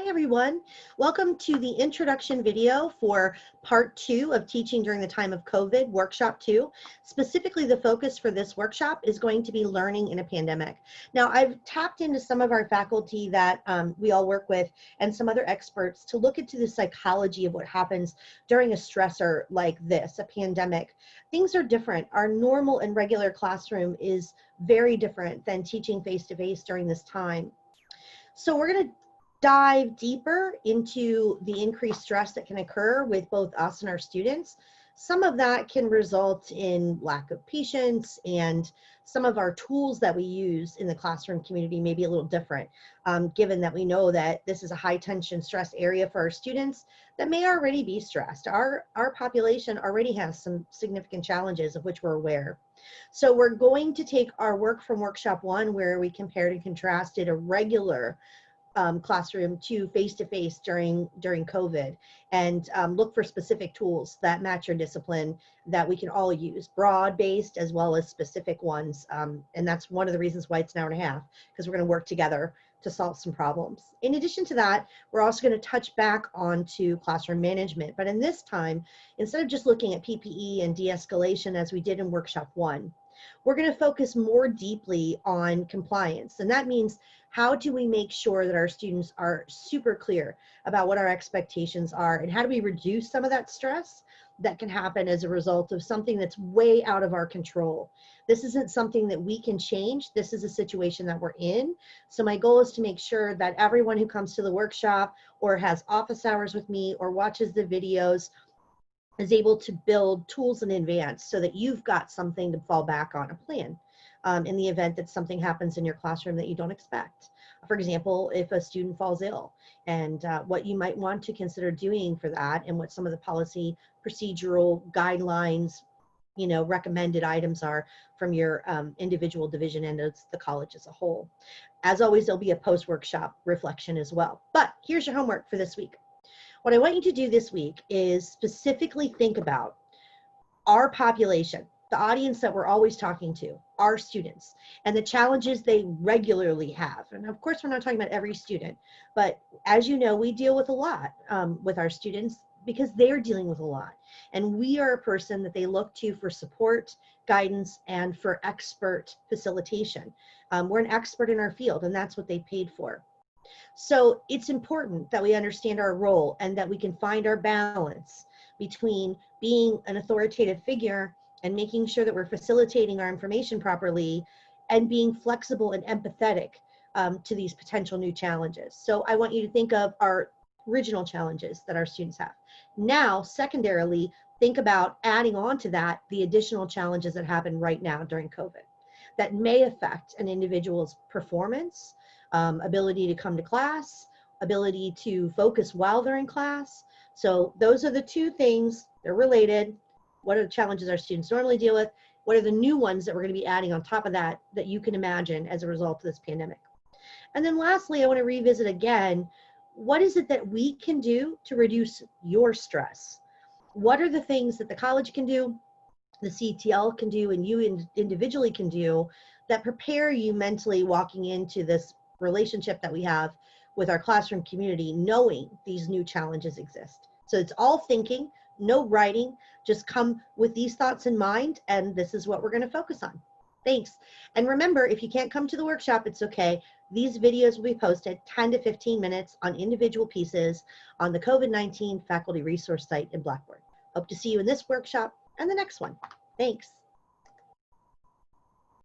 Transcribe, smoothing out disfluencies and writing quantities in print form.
Hi everyone, welcome to the introduction video for part 2 of Teaching During the Time of COVID, workshop 2. Specifically, the focus for this workshop is going to be learning in a pandemic. Now, I've tapped into some of our faculty that we all work with and some other experts to look into the psychology of what happens during a stressor like this, a pandemic. Things are different. Our normal and regular classroom is very different than teaching face-to-face during this time. So we're going to dive deeper into the increased stress that can occur with both us and our students. Some of that can result in lack of patience, and some of our tools that we use in the classroom community may be a little different, given that we know that this is a high tension stress area for our students that may already be stressed. Our population already has some significant challenges of which we're aware. So we're going to take our work from workshop 1, where we compared and contrasted a regular classroom to face-to-face during COVID, and look for specific tools that match your discipline that we can all use, broad-based as well as specific ones. And that's one of the reasons why it's an hour and a half, because we're going to work together to solve some problems. In addition to that, we're also going to touch back onto classroom management. But in this time, instead of just looking at PPE and de-escalation as we did in workshop 1, we're going to focus more deeply on compliance. And that means, how do we make sure that our students are super clear about what our expectations are, and how do we reduce some of that stress that can happen as a result of something that's way out of our control? This isn't something that we can change. This is a situation that we're in. So my goal is to make sure that everyone who comes to the workshop or has office hours with me or watches the videos is able to build tools in advance so that you've got something to fall back on, a plan, in the event that something happens in your classroom that you don't expect. For example, if a student falls ill, and what you might want to consider doing for that, and what some of the policy procedural guidelines, recommended items are from your individual division and the college as a whole. As always, there'll be a post-workshop reflection as well. But here's your homework for this week. What I want you to do this week is specifically think about our population, the audience that we're always talking to, our students, and the challenges they regularly have. And of course, we're not talking about every student, but as you know, we deal with a lot with our students because they're dealing with a lot. And we are a person that they look to for support, guidance, and for expert facilitation. We're an expert in our field, and that's what they paid for. So it's important that we understand our role and that we can find our balance between being an authoritative figure and making sure that we're facilitating our information properly, and being flexible and empathetic to these potential new challenges. So I want you to think of our original challenges that our students have. Now, secondarily, think about adding on to that the additional challenges that happen right now during COVID that may affect an individual's performance, ability to come to class, ability to focus while they're in class. So those are the two things. They're related. What are the challenges our students normally deal with? What are the new ones that we're going to be adding on top of that that you can imagine as a result of this pandemic? And then lastly, I want to revisit again, what is it that we can do to reduce your stress? What are the things that the college can do, the CTL can do, and you individually can do that prepare you mentally walking into this relationship that we have with our classroom community, knowing these new challenges exist? So it's all thinking, no writing, just come with these thoughts in mind, and this is what we're going to focus on. Thanks. And remember, if you can't come to the workshop, it's okay. These videos will be posted 10 to 15 minutes on individual pieces on the COVID-19 faculty resource site in Blackboard. Hope to see you in this workshop and the next one. Thanks.